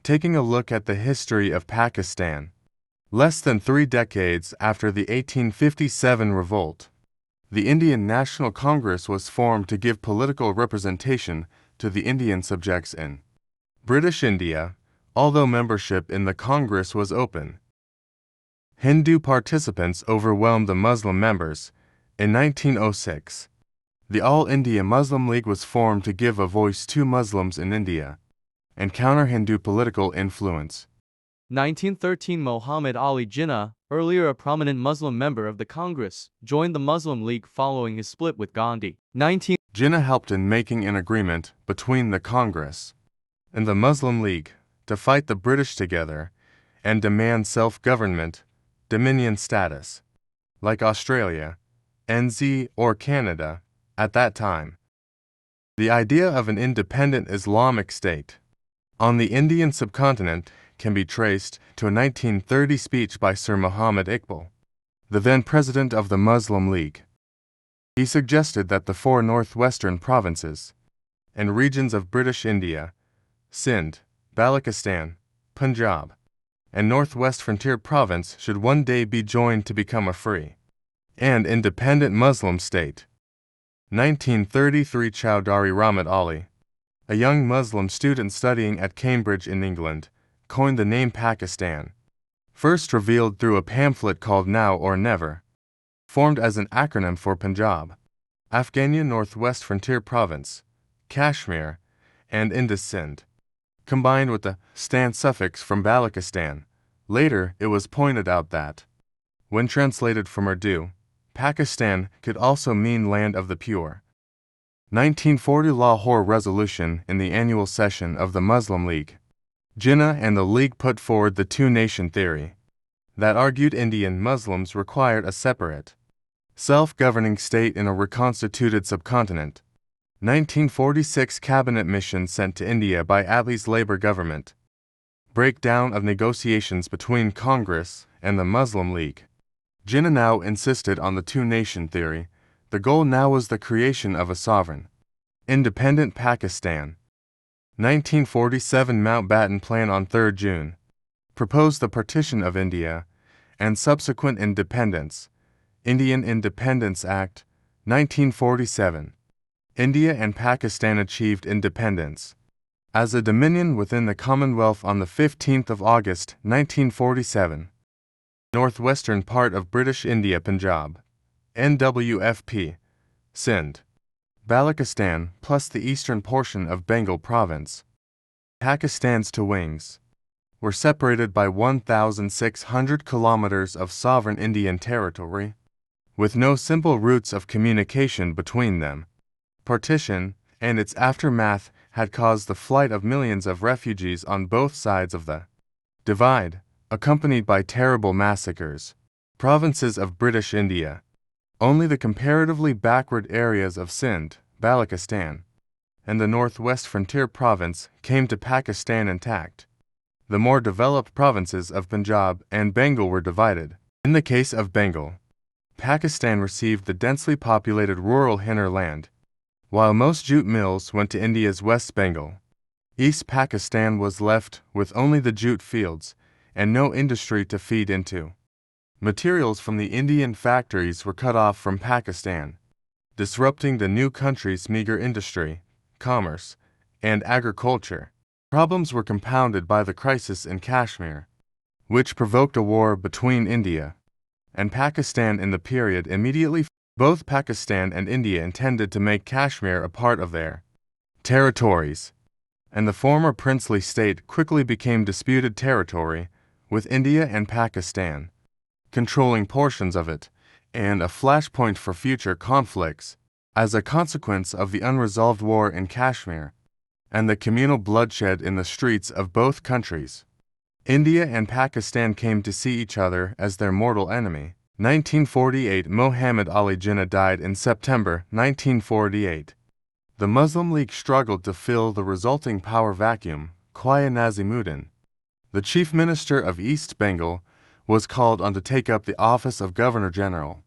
taking a look at the history of Pakistan. Less than 3 decades after the 1857 revolt, the Indian National Congress was formed to give political representation to the Indian subjects in British India, although membership in the Congress was open. Hindu participants overwhelmed the Muslim members. In 1906, the All India Muslim League was formed to give a voice to Muslims in India and counter Hindu political influence. 1913 Mohammad Ali Jinnah, earlier a prominent Muslim member of the Congress, joined the Muslim League following his split with Gandhi. Jinnah helped in making an agreement between the Congress and the Muslim League to fight the British together and demand self-government, dominion status, like Australia, NZ, or Canada at that time. The idea of an independent Islamic state on the Indian subcontinent can be traced to a 1930 speech by Sir Muhammad Iqbal, the then president of the Muslim League. He suggested that the 4 northwestern provinces and regions of British India, Sindh, Balochistan, Punjab, and Northwest Frontier Province should one day be joined to become a free and independent Muslim state. 1933 Chowdhury Muhammad Ali, a young Muslim student studying at Cambridge in England, coined the name Pakistan, first revealed through a pamphlet called Now or Never, formed as an acronym for Punjab, Afghania Northwest Frontier Province, Kashmir, and Indus Sindh, combined with the stan suffix from Balochistan. Later, it was pointed out that, when translated from Urdu, Pakistan could also mean land of the pure. 1940 Lahore Resolution in the annual session of the Muslim League. Jinnah and the League put forward the two-nation theory that argued Indian Muslims required a separate, self-governing state in a reconstituted subcontinent. 1946 Cabinet mission sent to India by Attlee's Labour government. Breakdown of negotiations between Congress and the Muslim League. Jinnah now insisted on the two-nation theory. The goal now was the creation of a sovereign, independent Pakistan. 1947 Mountbatten Plan on 3 June proposed the partition of India and subsequent independence. Indian Independence Act, 1947. India and Pakistan achieved independence as a dominion within the Commonwealth on the 15th of August, 1947. Northwestern part of British India Punjab, NWFP, Sindh, Balochistan plus the eastern portion of Bengal province. Pakistan's two wings were separated by 1,600 kilometers of sovereign Indian territory, with no simple routes of communication between them. Partition and its aftermath had caused the flight of millions of refugees on both sides of the divide, accompanied by terrible massacres. Provinces of British India. Only the comparatively backward areas of Sindh, Balochistan, and the Northwest Frontier Province came to Pakistan intact. The more developed provinces of Punjab and Bengal were divided. In the case of Bengal, Pakistan received the densely populated rural hinterland, while most jute mills went to India's West Bengal. East Pakistan was left with only the jute fields and no industry to feed into. Materials from the Indian factories were cut off from Pakistan, disrupting the new country's meager industry, commerce, and agriculture. Problems were compounded by the crisis in Kashmir, which provoked a war between India and Pakistan in the period immediately. Both Pakistan and India intended to make Kashmir a part of their territories, and the former princely state quickly became disputed territory, with India and Pakistan controlling portions of it, and a flashpoint for future conflicts. As a consequence of the unresolved war in Kashmir and the communal bloodshed in the streets of both countries, India and Pakistan came to see each other as their mortal enemy. 1948 Mohammad Ali Jinnah died in September 1948. The Muslim League struggled to fill the resulting power vacuum. Khwaja Nazimuddin, the chief minister of East Bengal, was called on to take up the office of Governor General.